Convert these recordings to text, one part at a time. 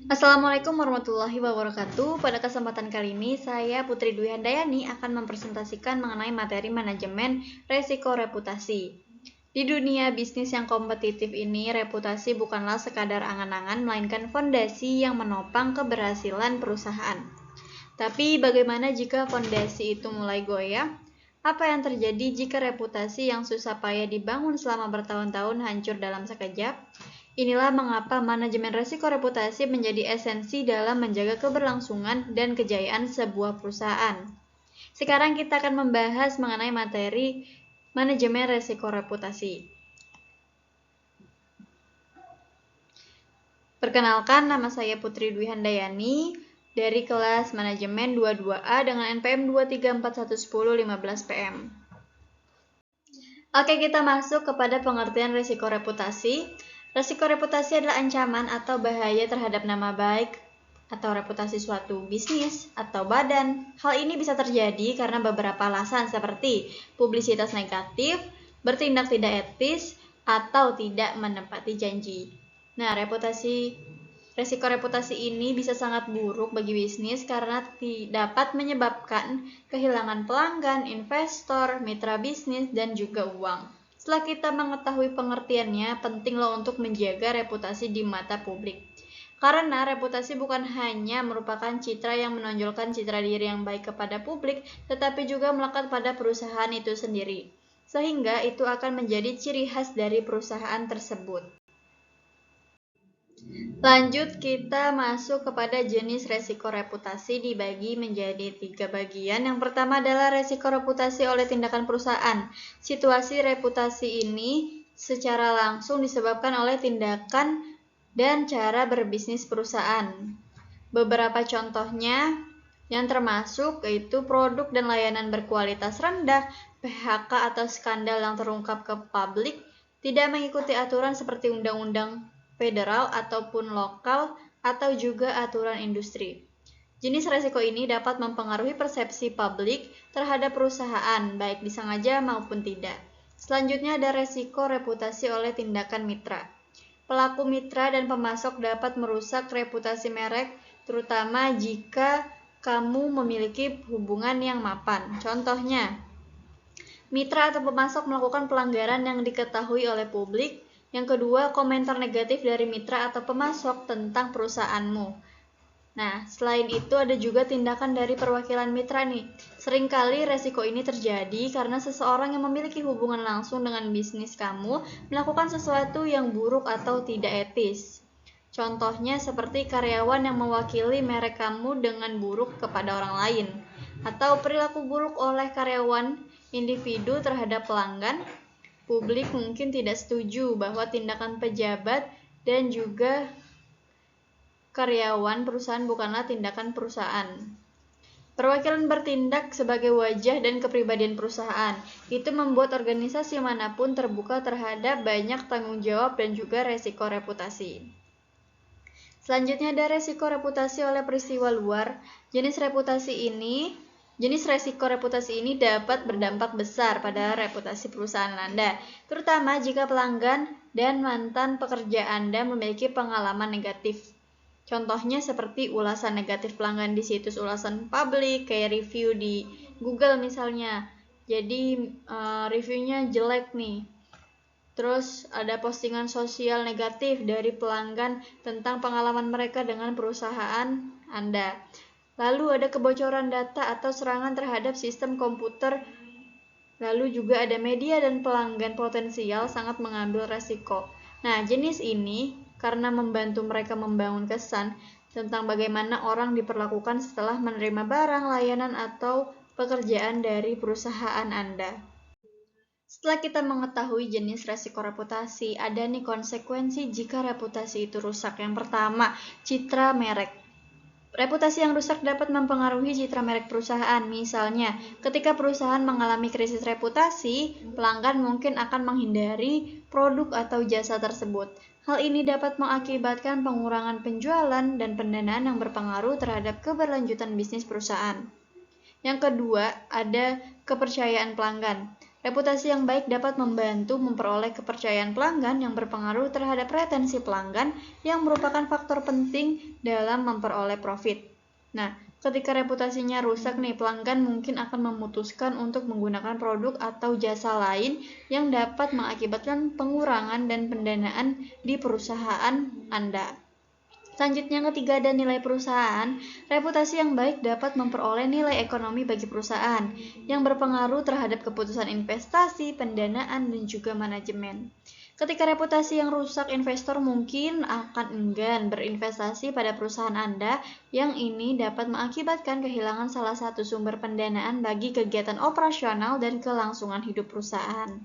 Assalamualaikum warahmatullahi wabarakatuh. Pada kesempatan kali ini, saya Putri Dwi Handayani akan mempresentasikan mengenai materi manajemen resiko reputasi. Di dunia bisnis yang kompetitif ini, reputasi bukanlah sekadar angan-angan, melainkan fondasi yang menopang keberhasilan perusahaan. Tapi bagaimana jika fondasi itu mulai goyah? Apa yang terjadi jika reputasi yang susah payah dibangun selama bertahun-tahun hancur dalam sekejap? Inilah mengapa manajemen risiko reputasi menjadi esensi dalam menjaga keberlangsungan dan kejayaan sebuah perusahaan. Sekarang kita akan membahas mengenai materi manajemen risiko reputasi. Perkenalkan, nama saya Putri Dwi Handayani dari kelas manajemen 22A dengan NPM 2341115 PM. Oke, kita masuk kepada pengertian risiko reputasi. Risiko reputasi adalah ancaman atau bahaya terhadap nama baik atau reputasi suatu bisnis atau badan. Hal ini bisa terjadi karena beberapa alasan seperti publisitas negatif, bertindak tidak etis, atau tidak menepati janji. Nah, risiko reputasi ini bisa sangat buruk bagi bisnis karena dapat menyebabkan kehilangan pelanggan, investor, mitra bisnis, dan juga uang. Setelah kita mengetahui pengertiannya, penting loh untuk menjaga reputasi di mata publik. Karena reputasi bukan hanya merupakan citra yang menonjolkan citra diri yang baik kepada publik, tetapi juga melekat pada perusahaan itu sendiri. Sehingga itu akan menjadi ciri khas dari perusahaan tersebut. Lanjut, kita masuk kepada jenis resiko reputasi dibagi menjadi 3 bagian. Yang pertama adalah resiko reputasi oleh tindakan perusahaan. Situasi reputasi ini secara langsung disebabkan oleh tindakan dan cara berbisnis perusahaan. Beberapa contohnya yang termasuk yaitu produk dan layanan berkualitas rendah, PHK atau skandal yang terungkap ke publik, tidak mengikuti aturan seperti undang-undang federal ataupun lokal, atau juga aturan industri. Jenis resiko ini dapat mempengaruhi persepsi publik terhadap perusahaan, baik disengaja maupun tidak. Selanjutnya ada resiko reputasi oleh tindakan mitra. Pelaku mitra dan pemasok dapat merusak reputasi merek, terutama jika kamu memiliki hubungan yang mapan. Contohnya, mitra atau pemasok melakukan pelanggaran yang diketahui oleh publik. Yang kedua, komentar negatif dari mitra atau pemasok tentang perusahaanmu. Nah, selain itu ada juga tindakan dari perwakilan mitra nih. Seringkali resiko ini terjadi karena seseorang yang memiliki hubungan langsung dengan bisnis kamu melakukan sesuatu yang buruk atau tidak etis. Contohnya seperti karyawan yang mewakili merek kamu dengan buruk kepada orang lain, atau perilaku buruk oleh karyawan individu terhadap pelanggan. Publik mungkin tidak setuju bahwa tindakan pejabat dan juga karyawan perusahaan bukanlah tindakan perusahaan. Perwakilan bertindak sebagai wajah dan kepribadian perusahaan. Itu membuat organisasi manapun terbuka terhadap banyak tanggung jawab dan juga resiko reputasi. Selanjutnya ada resiko reputasi oleh peristiwa luar. Jenis resiko reputasi ini dapat berdampak besar pada reputasi perusahaan Anda, terutama jika pelanggan dan mantan pekerja Anda memiliki pengalaman negatif. Contohnya seperti ulasan negatif pelanggan di situs ulasan publik, kayak review di Google misalnya. Jadi reviewnya jelek nih. Terus ada postingan sosial negatif dari pelanggan tentang pengalaman mereka dengan perusahaan Anda. Lalu ada kebocoran data atau serangan terhadap sistem komputer. Lalu juga ada media dan pelanggan potensial sangat mengambil resiko. Nah, jenis ini karena membantu mereka membangun kesan tentang bagaimana orang diperlakukan setelah menerima barang, layanan, atau pekerjaan dari perusahaan Anda. Setelah kita mengetahui jenis resiko reputasi, ada nih konsekuensi jika reputasi itu rusak. Yang pertama, citra merek. Reputasi yang rusak dapat mempengaruhi citra merek perusahaan. Misalnya, ketika perusahaan mengalami krisis reputasi, pelanggan mungkin akan menghindari produk atau jasa tersebut. Hal ini dapat mengakibatkan pengurangan penjualan dan pendanaan yang berpengaruh terhadap keberlanjutan bisnis perusahaan. Yang kedua, ada kepercayaan pelanggan. Reputasi yang baik dapat membantu memperoleh kepercayaan pelanggan yang berpengaruh terhadap retensi pelanggan yang merupakan faktor penting dalam memperoleh profit. Nah, ketika reputasinya rusak nih, pelanggan mungkin akan memutuskan untuk menggunakan produk atau jasa lain yang dapat mengakibatkan pengurangan dan pendanaan di perusahaan Anda. Selanjutnya, yang ketiga ada nilai perusahaan. Reputasi yang baik dapat memperoleh nilai ekonomi bagi perusahaan yang berpengaruh terhadap keputusan investasi, pendanaan, dan juga manajemen. Ketika reputasi yang rusak, investor mungkin akan enggan berinvestasi pada perusahaan Anda, yang ini dapat mengakibatkan kehilangan salah satu sumber pendanaan bagi kegiatan operasional dan kelangsungan hidup perusahaan.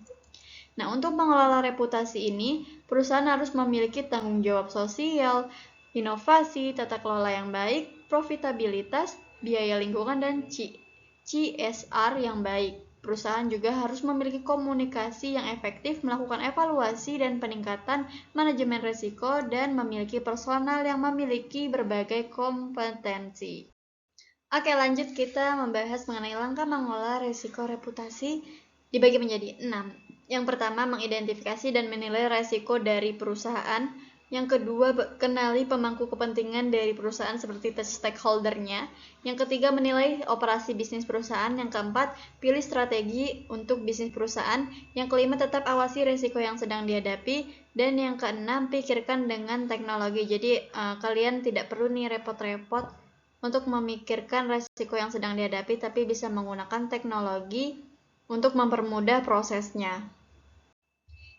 Nah, untuk mengelola reputasi ini, perusahaan harus memiliki tanggung jawab sosial, inovasi, tata kelola yang baik, profitabilitas, biaya lingkungan, dan CSR yang baik. Perusahaan juga harus memiliki komunikasi yang efektif, melakukan evaluasi dan peningkatan manajemen risiko, dan memiliki personal yang memiliki berbagai kompetensi. Oke, lanjut kita membahas mengenai langkah mengelola risiko reputasi dibagi menjadi 6. Yang pertama, mengidentifikasi dan menilai risiko dari perusahaan. Yang kedua, kenali pemangku kepentingan dari perusahaan seperti stakeholder-nya. Yang ketiga, menilai operasi bisnis perusahaan. Yang keempat, pilih strategi untuk bisnis perusahaan. Yang kelima, tetap awasi risiko yang sedang dihadapi. Dan yang keenam, pikirkan dengan teknologi. Jadi, kalian tidak perlu nih repot-repot untuk memikirkan risiko yang sedang dihadapi, tapi bisa menggunakan teknologi untuk mempermudah prosesnya.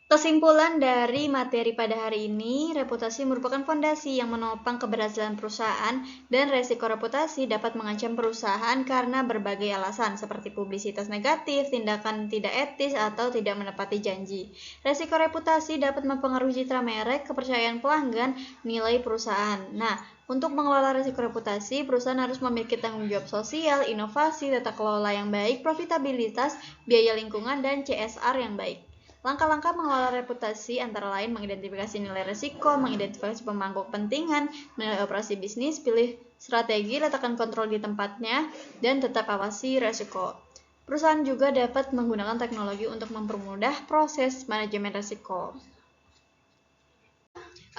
Kesimpulan dari materi pada hari ini, reputasi merupakan fondasi yang menopang keberhasilan perusahaan, dan resiko reputasi dapat mengancam perusahaan karena berbagai alasan seperti publisitas negatif, tindakan tidak etis, atau tidak menepati janji. Resiko reputasi dapat mempengaruhi citra merek, kepercayaan pelanggan, nilai perusahaan. Nah, untuk mengelola risiko reputasi, perusahaan harus memiliki tanggung jawab sosial, inovasi, tata kelola yang baik, profitabilitas, biaya lingkungan, dan CSR yang baik. Langkah-langkah mengelola reputasi antara lain mengidentifikasi nilai risiko, mengidentifikasi pemangku kepentingan, menilai operasi bisnis, pilih strategi, letakkan kontrol di tempatnya, dan tetap awasi risiko. Perusahaan juga dapat menggunakan teknologi untuk mempermudah proses manajemen risiko.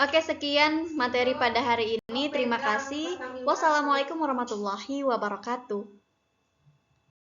Oke, sekian materi pada hari ini. Terima kasih. Wassalamualaikum warahmatullahi wabarakatuh.